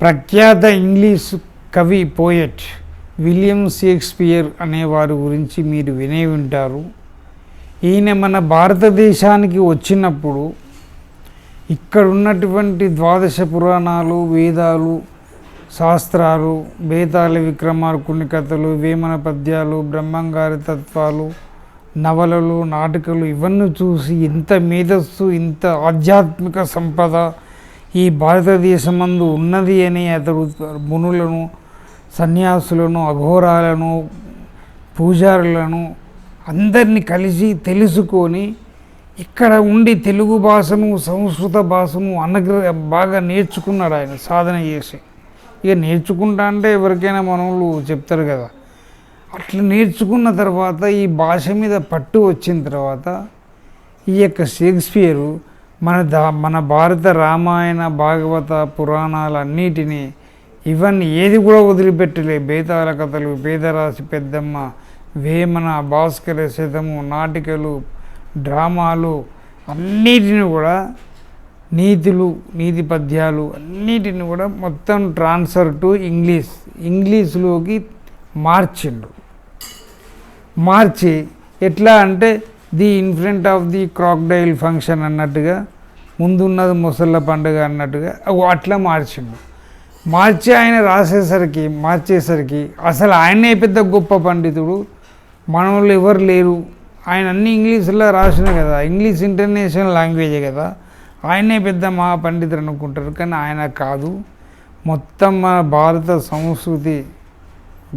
ప్రఖ్యాత ఇంగ్లీష్ కవి poet William Shakespeare అనేవారి గురించి మీరు వినే ఉంటారు. ఈయన మన భారతదేశానికి వచ్చినప్పుడు ఇక్కడ ఉన్నటువంటి ద్వాదశ పురాణాలు, వేదాలు, శాస్త్రాలు, బేతాళ విక్రమార్కుని కథలు, వేమన పద్యాలు, బ్రహ్మంగారి తత్వాలు, నవలలు, నాటకాలు ఇవన్నీ చూసి ఇంత మేధస్సు, ఇంత ఆధ్యాత్మిక సంపద ఈ భారతదేశమందు ఉన్నది అని అతడు మునులను, సన్యాసులను, అఘోరాలను, పూజారులను అందరినీ కలిసి తెలుసుకొని ఇక్కడ ఉండి తెలుగు భాషను, సంస్కృత భాషను బాగా నేర్చుకున్నాడు ఆయన సాధన చేసి. ఇక నేర్చుకుంటా అంటే ఎవరికైనా మనోళ్ళు చెప్తారు కదా, అట్లా నేర్చుకున్న తర్వాత ఈ భాష మీద పట్టు వచ్చిన తర్వాత ఈ యొక్క షేక్స్పియరు మన భారత రామాయణ, భాగవత పురాణాలన్నిటినీ ఇవన్నీ ఏది కూడా వదిలిపెట్టలే. బేతాళ కథలు, పేదరాశి పెద్దమ్మ, వేమన, భాస్కర శతము, నాటికలు, డ్రామాలు అన్నిటిని కూడా, నీతి పద్యాలు అన్నిటిని కూడా మొత్తం ట్రాన్స్ఫర్ టు ఇంగ్లీష్లోకి మార్చి ఎట్లా అంటే the in front of the crocodile function అన్నట్టుగా, ముందున్నది మొసళ్ళ పండుగ అన్నట్టుగా అట్లా మార్చి ఆయన మార్చేసరికి అసలు ఆయనే పెద్ద గొప్ప పండితుడు, మనోళ్ళు ఎవరు లేరు. ఆయన అన్ని ఇంగ్లీష్లో రాసిన కదా, ఇంగ్లీష్ ఇంటర్నేషనల్ లాంగ్వేజే కదా, ఆయనే పెద్ద మహా పండితుడు అనుకుంటారు. కానీ ఆయన కాదు. మొత్తం మన భారత సంస్కృతి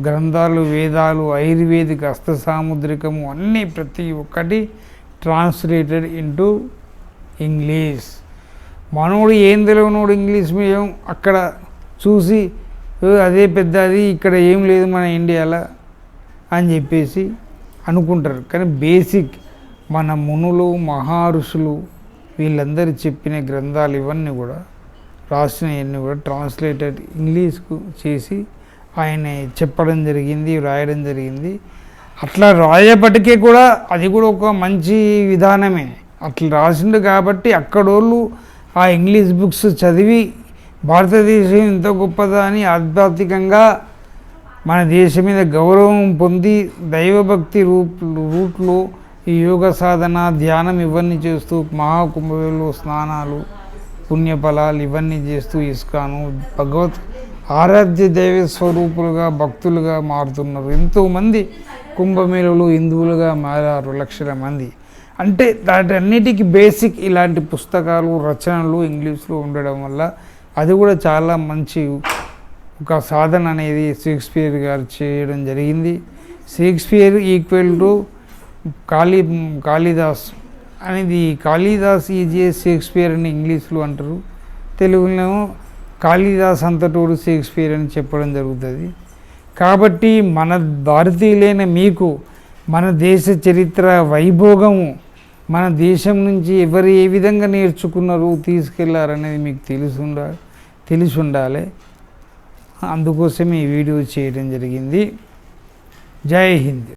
గ్రంథాలు, వేదాలు, ఆయుర్వేదిక, హస్త సాముద్రికము అన్నీ ప్రతి ఒక్కటి ట్రాన్స్లేటెడ్ ఇంటూ ఇంగ్లీష్. మనోడు ఏం తెలియనోడు ఇంగ్లీష్ మీడియం అక్కడ చూసి అదే పెద్దది, ఇక్కడ ఏం లేదు మన ఇండియాలో అని చెప్పేసి అనుకుంటారు. కానీ బేసిక్ మన మునులు, మహర్షులు వీళ్ళందరూ చెప్పిన గ్రంథాలు ఇవన్నీ కూడా రాసినవన్నీ కూడా ట్రాన్స్లేటెడ్ ఇంగ్లీష్కు చేసి ఆయన చెప్పడం జరిగింది, రాయడం జరిగింది. అట్లా రాయబట్టికే కూడా అది కూడా ఒక మంచి విధానమే. అట్లా రాసిండు కాబట్టి అక్కడోళ్ళు ఆ ఇంగ్లీష్ బుక్స్ చదివి భారతదేశం ఇంత గొప్పదా అని ఆధ్యాత్మికంగా మన దేశం మీద గౌరవం పొంది దైవభక్తి రూట్లో ఈ యోగ సాధన, ధ్యానం ఇవన్నీ చేస్తూ మహాకుంభవేలు, స్నానాలు, పుణ్యఫలాలు ఇవన్నీ చేస్తూ ఇస్కాను భగవత్ ఆరాధ్య దైవ స్వరూపులుగా, భక్తులుగా మారుతున్నారు. ఎంతోమంది కుంభమేళలు హిందువులుగా మారారు, లక్షల మంది. అంటే వాటన్నిటికీ బేసిక్ ఇలాంటి పుస్తకాలు, రచనలు ఇంగ్లీష్లో ఉండడం వల్ల అది కూడా చాలా మంచి ఒక సాధన అనేది షేక్స్పియర్ గారు చేయడం జరిగింది. షేక్స్పియర్ ఈక్వల్ టు కాళిదాస్ అనేది, కాళిదాస్ ఈజ్ ఏ షేక్స్పియర్ అని ఇంగ్లీష్లో అంటారు, తెలుగులో కాళిదాస్ అంతటోడు షేక్స్పియర్ అని చెప్పడం జరుగుతుంది. కాబట్టి మన భారతీయులైన మీకు మన దేశ చరిత్ర వైభోగము, మన దేశం నుంచి ఎవరు ఏ విధంగా నేర్చుకున్నారు, తీసుకెళ్లారనేది మీకు తెలిసి ఉండాలి. అందుకోసమే ఈ వీడియో చేయడం జరిగింది. జై హింద్.